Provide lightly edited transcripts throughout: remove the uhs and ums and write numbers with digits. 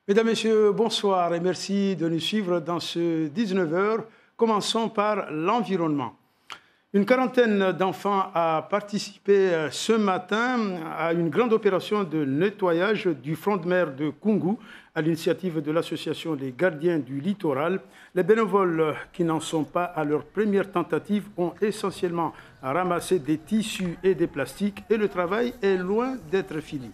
Mesdames, Messieurs, bonsoir et merci de nous suivre dans ce 19h. Commençons par l'environnement. Une quarantaine d'enfants a participé ce matin à une grande opération de nettoyage du front de mer de Koungou à l'initiative de l'association des gardiens du littoral. Les bénévoles qui n'en sont pas à leur première tentative ont essentiellement ramassé des tissus et des plastiques et le travail est loin d'être fini.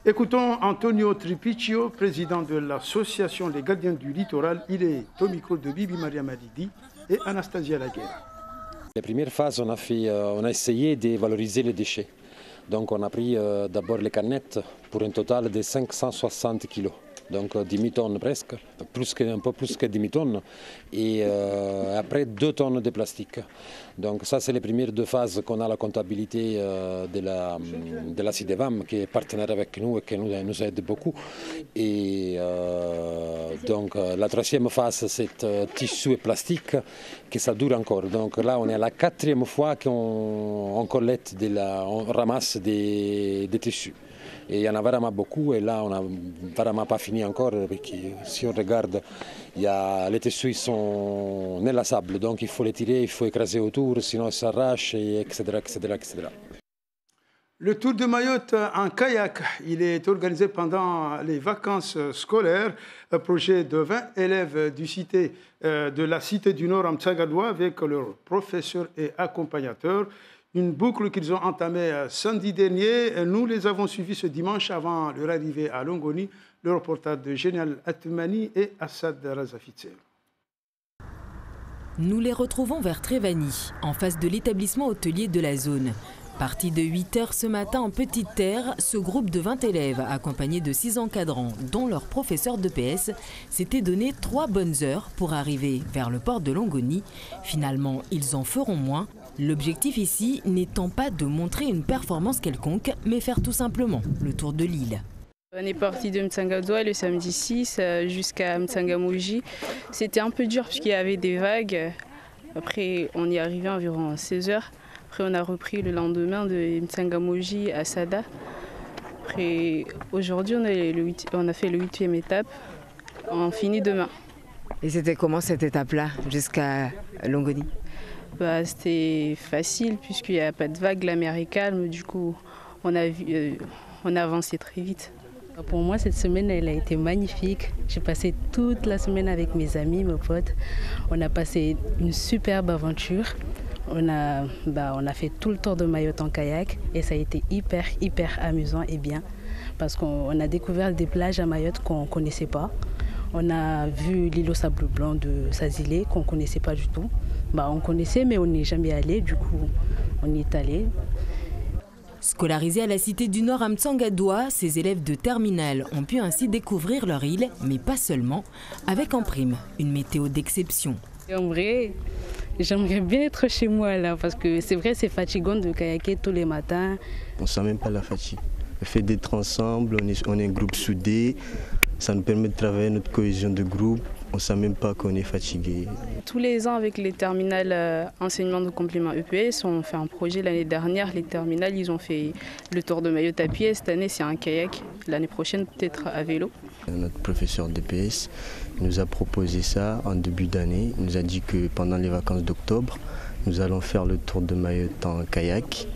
Écoutons Antonio Tripicchio, président de l'association des gardiens du littoral. Il est au micro de Bibi Maria Malidi et Anastasia Laguerre. La première phase, on a essayé de valoriser les déchets. Donc on a pris d'abord les canettes pour un total de 560 kilos. Donc 10 tonnes presque, un peu plus que 10 tonnes, et après 2 tonnes de plastique. Donc ça c'est les premières deux phases qu'on a la comptabilité de la CIDEVAM qui est partenaire avec nous et qui nous aide beaucoup. Et donc la troisième phase c'est tissu et plastique, que ça dure encore. Donc là on est à la quatrième fois qu'on collecte, on ramasse des tissus. Et il y en a vraiment beaucoup et là on n'a vraiment pas fini encore parce que si on regarde, les tissus sont dans la sable, donc il faut les tirer, il faut écraser autour, sinon ils s'arrachent, etc., etc., etc. Le Tour de Mayotte en kayak, il est organisé pendant les vacances scolaires. Un projet de 20 élèves de la cité du Nord à Mtsagadoua avec leurs professeurs et accompagnateurs. Une boucle qu'ils ont entamée samedi dernier. Nous les avons suivis ce dimanche avant leur arrivée à Longoni. Le reportage de Génial Atmani et Assad Razafitser. Nous les retrouvons vers Trévani, en face de l'établissement hôtelier de la zone. Parti de 8h ce matin en petite terre, ce groupe de 20 élèves, accompagnés de 6 encadrants, dont leur professeur d'EPS, s'était donné 3 bonnes heures pour arriver vers le port de Longoni. Finalement, ils en feront moins. L'objectif ici n'étant pas de montrer une performance quelconque, mais faire tout simplement le tour de l'île. On est parti de Mtsagadoua le samedi 6 jusqu'à Mtsangamouji. C'était un peu dur puisqu'il y avait des vagues. Après, on y est arrivé environ 16 heures. Après, on a repris le lendemain de Mtsangamouji à Sada. Après, aujourd'hui, on a fait le 8e étape. On finit demain. Et c'était comment cette étape-là jusqu'à Longoni? C'était facile puisqu'il n'y a pas de vague, la mer est calme. Du coup, on a avancé très vite. Pour moi, cette semaine, elle a été magnifique. J'ai passé toute la semaine avec mes amis, mes potes. On a passé une superbe aventure. On a fait tout le tour de Mayotte en kayak et ça a été hyper amusant et bien. Parce qu'on a découvert des plages à Mayotte qu'on ne connaissait pas. On a vu l'île au sable blanc de Sazilé qu'on ne connaissait pas du tout. On connaissait mais on n'y est jamais allé, du coup on y est allé. Scolarisés à la cité du Nord à Mtsagadoua, ces élèves de terminale ont pu ainsi découvrir leur île, mais pas seulement, avec en prime une météo d'exception. En vrai, j'aimerais bien être chez moi là, parce que c'est vrai c'est fatigant de kayaker tous les matins. On ne sent même pas la fatigue. Le fait d'être ensemble, on est un groupe soudé, ça nous permet de travailler notre cohésion de groupe. On ne sent même pas qu'on est fatigué. Tous les ans, avec les terminales enseignement de complément EPS, on fait un projet. L'année dernière, les terminales, ils ont fait le tour de Mayotte à pied. Cette année, c'est un kayak. L'année prochaine, peut-être à vélo. Notre professeur d'EPS nous a proposé ça en début d'année. Il nous a dit que pendant les vacances d'octobre, nous allons faire le tour de Mayotte en kayak.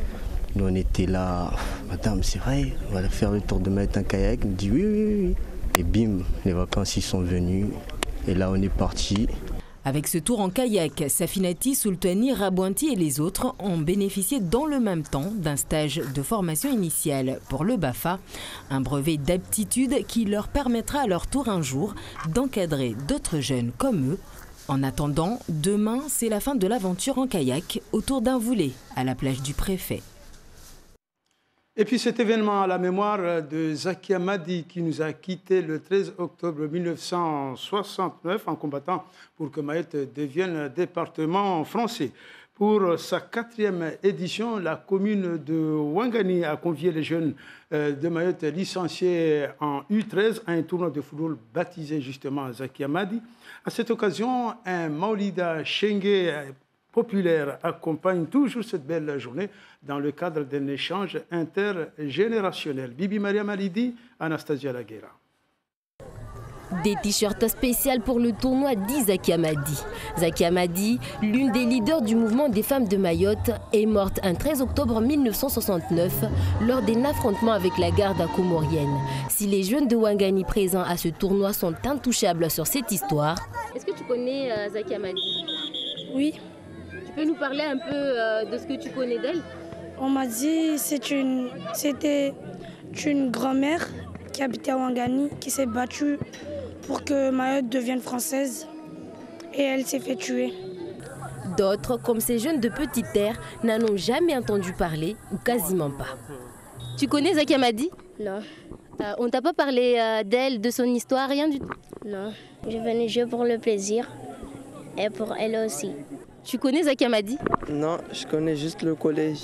Nous, on était là, madame, c'est vrai, on va faire le tour de Mayotte en kayak. Il nous dit oui. Et bim, les vacances, ils sont venus. Et là, on est parti. Avec ce tour en kayak, Safinati, Soultani, Rabouanti et les autres ont bénéficié dans le même temps d'un stage de formation initiale pour le BAFA, un brevet d'aptitude qui leur permettra à leur tour un jour d'encadrer d'autres jeunes comme eux. En attendant, demain, c'est la fin de l'aventure en kayak autour d'un volet à la plage du Préfet. Et puis cet événement à la mémoire de Zakia Madi qui nous a quittés le 13 octobre 1969 en combattant pour que Mayotte devienne un département français. Pour sa 4e édition, la commune de Ouangani a convié les jeunes de Mayotte licenciés en U13 à un tournoi de football baptisé justement Zakia Madi. À cette occasion, un Maulida Chengue populaire accompagne toujours cette belle journée dans le cadre d'un échange intergénérationnel. Bibi Maria Malidi, Anastasia Laguerre. Des t-shirts spéciaux pour le tournoi dit Zaki Hamadi. Zaki Hamadi, l'une des leaders du mouvement des femmes de Mayotte, est morte un 13 octobre 1969 lors d'un affrontement avec la garde comorienne. Si les jeunes de Ouangani présents à ce tournoi sont intouchables sur cette histoire. Est-ce que tu connais Zaki Hamadi? Oui. Tu peux nous parler un peu de ce que tu connais d'elle? On m'a dit que c'était une grand-mère qui habitait à Ouangani, qui s'est battue pour que Mayotte devienne française et elle s'est fait tuer. D'autres, comme ces jeunes de Petite Terre, n'en ont jamais entendu parler ou quasiment pas. Tu connais Zaki Hamadi? Non. On t'a pas parlé d'elle, de son histoire, rien du tout? Non. Je venais jouer pour le plaisir et pour elle aussi. Tu connais Zaki Hamadi? Non, je connais juste le collège.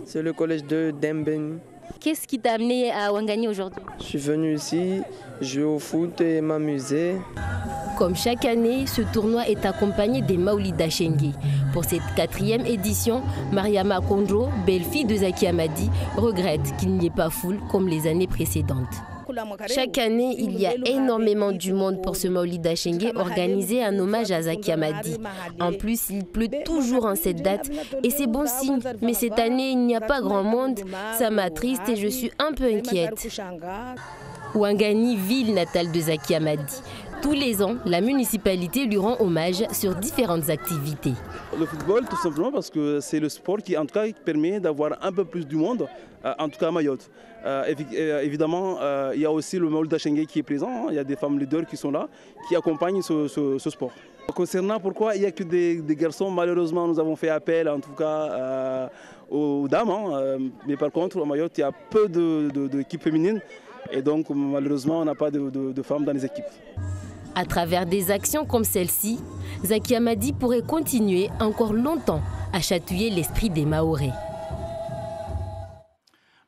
C'est le collège de Dembeni. Qu'est-ce qui t'a amené à Ouangani aujourd'hui? Je suis venu ici jouer au foot et m'amuser. Comme chaque année, ce tournoi est accompagné des Maoulida Chengue. Pour cette 4e édition, Mariama Kondro, belle-fille de Zaki Hamadi, regrette qu'il n'y ait pas foule comme les années précédentes. Chaque année, il y a énormément du monde pour ce Maoulida Chengue organisé en hommage à Zaki Hamadi. En plus, il pleut toujours en cette date et c'est bon signe. Mais cette année, il n'y a pas grand monde. Ça m'attriste et je suis un peu inquiète. Ouangani, ville natale de Zaki Hamadi. Tous les ans, la municipalité lui rend hommage sur différentes activités. Le football, tout simplement parce que c'est le sport qui, en tout cas, permet d'avoir un peu plus du monde, en tout cas à Mayotte. Évidemment, il y a aussi le Maoulida Chengue qui est présent. Il y a des femmes leaders qui sont là, qui accompagnent ce sport. Concernant pourquoi il n'y a que des garçons, malheureusement, nous avons fait appel, en tout cas, aux dames. Mais par contre, à Mayotte, il y a peu d'équipes féminines. Et donc, malheureusement, on n'a pas de femmes dans les équipes. À travers des actions comme celle-ci, Zaki Hamadi pourrait continuer encore longtemps à chatouiller l'esprit des Mahorais.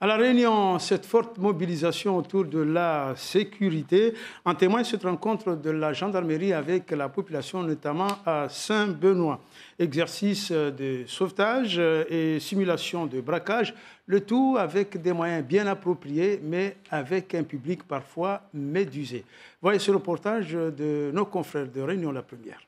À La Réunion, cette forte mobilisation autour de la sécurité en témoigne cette rencontre de la gendarmerie avec la population, notamment à Saint-Benoît. Exercice de sauvetage et simulation de braquage, le tout avec des moyens bien appropriés, mais avec un public parfois médusé. Voyez ce reportage de nos confrères de Réunion La Première.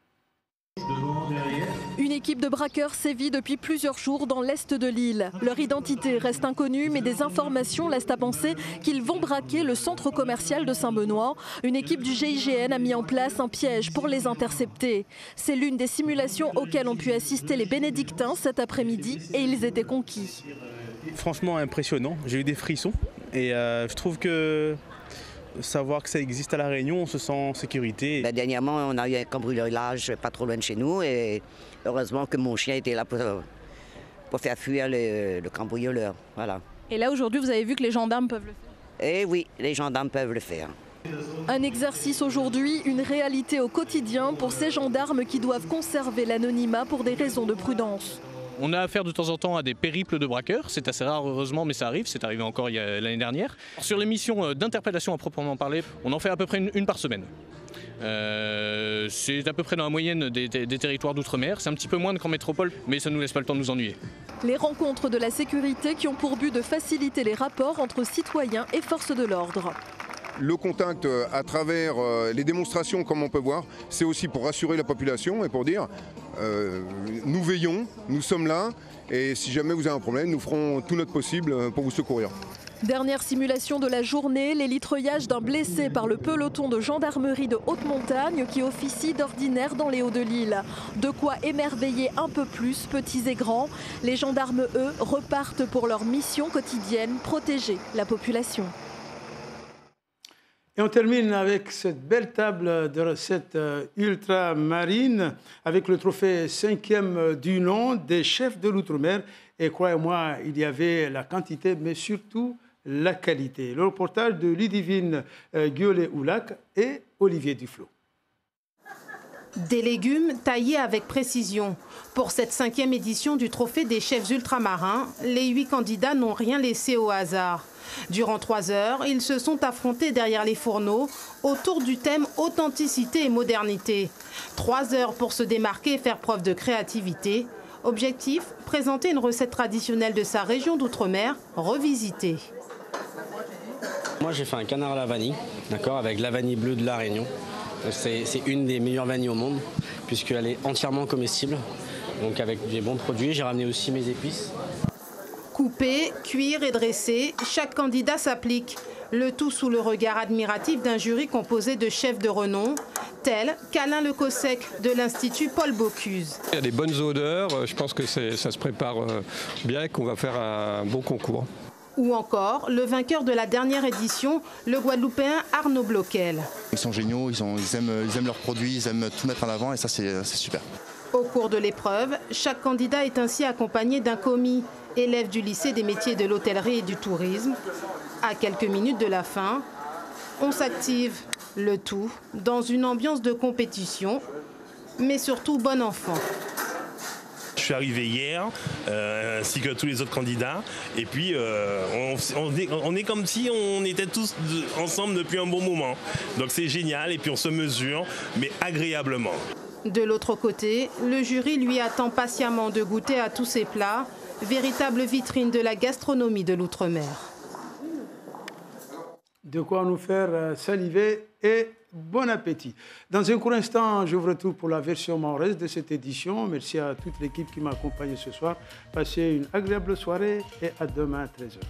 Une équipe de braqueurs sévit depuis plusieurs jours dans l'est de l'île. Leur identité reste inconnue, mais des informations laissent à penser qu'ils vont braquer le centre commercial de Saint-Benoît. Une équipe du GIGN a mis en place un piège pour les intercepter. C'est l'une des simulations auxquelles ont pu assister les bénédictins cet après-midi et ils étaient conquis. Franchement impressionnant, j'ai eu des frissons et je trouve que savoir que ça existe à La Réunion, on se sent en sécurité. Dernièrement, on a eu un cambriolage pas trop loin de chez nous et heureusement que mon chien était là pour faire fuir le cambrioleur. Voilà. Et là, aujourd'hui, vous avez vu que les gendarmes peuvent le faire? Eh oui, les gendarmes peuvent le faire. Un exercice aujourd'hui, une réalité au quotidien pour ces gendarmes qui doivent conserver l'anonymat pour des raisons de prudence. On a affaire de temps en temps à des périples de braqueurs, c'est assez rare heureusement, mais ça arrive, c'est arrivé encore l'année dernière. Sur les missions d'interpellation à proprement parler, on en fait à peu près une par semaine. C'est à peu près dans la moyenne des territoires d'outre-mer, c'est un petit peu moins qu'en métropole, mais ça ne nous laisse pas le temps de nous ennuyer. Les rencontres de la sécurité qui ont pour but de faciliter les rapports entre citoyens et forces de l'ordre. Le contact à travers les démonstrations, comme on peut voir, c'est aussi pour rassurer la population et pour dire nous veillons, nous sommes là et si jamais vous avez un problème, nous ferons tout notre possible pour vous secourir. Dernière simulation de la journée, l'élitreillage d'un blessé par le peloton de gendarmerie de haute montagne qui officie d'ordinaire dans les Hauts de l'île. De quoi émerveiller un peu plus petits et grands. Les gendarmes, eux, repartent pour leur mission quotidienne, protéger la population. Et on termine avec cette belle table de recettes ultramarines avec le trophée 5e du nom des chefs de l'outre-mer. Et croyez-moi, il y avait la quantité, mais surtout la qualité. Le reportage de Ludivine Guiolet-Oulac et Olivier Duflo. Des légumes taillés avec précision. Pour cette 5e édition du trophée des chefs ultramarins, les 8 candidats n'ont rien laissé au hasard. Durant 3 heures, ils se sont affrontés derrière les fourneaux autour du thème authenticité et modernité. 3 heures pour se démarquer et faire preuve de créativité. Objectif, présenter une recette traditionnelle de sa région d'outre-mer, revisitée. Moi j'ai fait un canard à la vanille, d'accord, avec la vanille bleue de la Réunion. C'est une des meilleures vanilles au monde puisqu'elle est entièrement comestible. Donc avec des bons produits, j'ai ramené aussi mes épices. Couper, cuire et dresser, chaque candidat s'applique. Le tout sous le regard admiratif d'un jury composé de chefs de renom, tels qu'Alain Lecossec de l'Institut Paul Bocuse. Il y a des bonnes odeurs, je pense que ça se prépare bien et qu'on va faire un bon concours. Ou encore le vainqueur de la dernière édition, le Guadeloupéen Arnaud Bloquel. Ils sont géniaux, ils aiment leurs produits, ils aiment tout mettre en avant et ça c'est super. Au cours de l'épreuve, chaque candidat est ainsi accompagné d'un commis, élève du lycée des métiers de l'hôtellerie et du tourisme. À quelques minutes de la fin, on s'active, le tout dans une ambiance de compétition, mais surtout bon enfant. Je suis arrivé hier, ainsi que tous les autres candidats, et puis on est comme si on était tous ensemble depuis un bon moment. Donc c'est génial, et puis on se mesure, mais agréablement. De l'autre côté, le jury lui attend patiemment de goûter à tous ces plats, véritable vitrine de la gastronomie de l'outre-mer. De quoi nous faire saliver et bon appétit. Dans un court instant, je vous retrouve pour la version mahoraise de cette édition. Merci à toute l'équipe qui m'a accompagné ce soir. Passez une agréable soirée et à demain à 13h.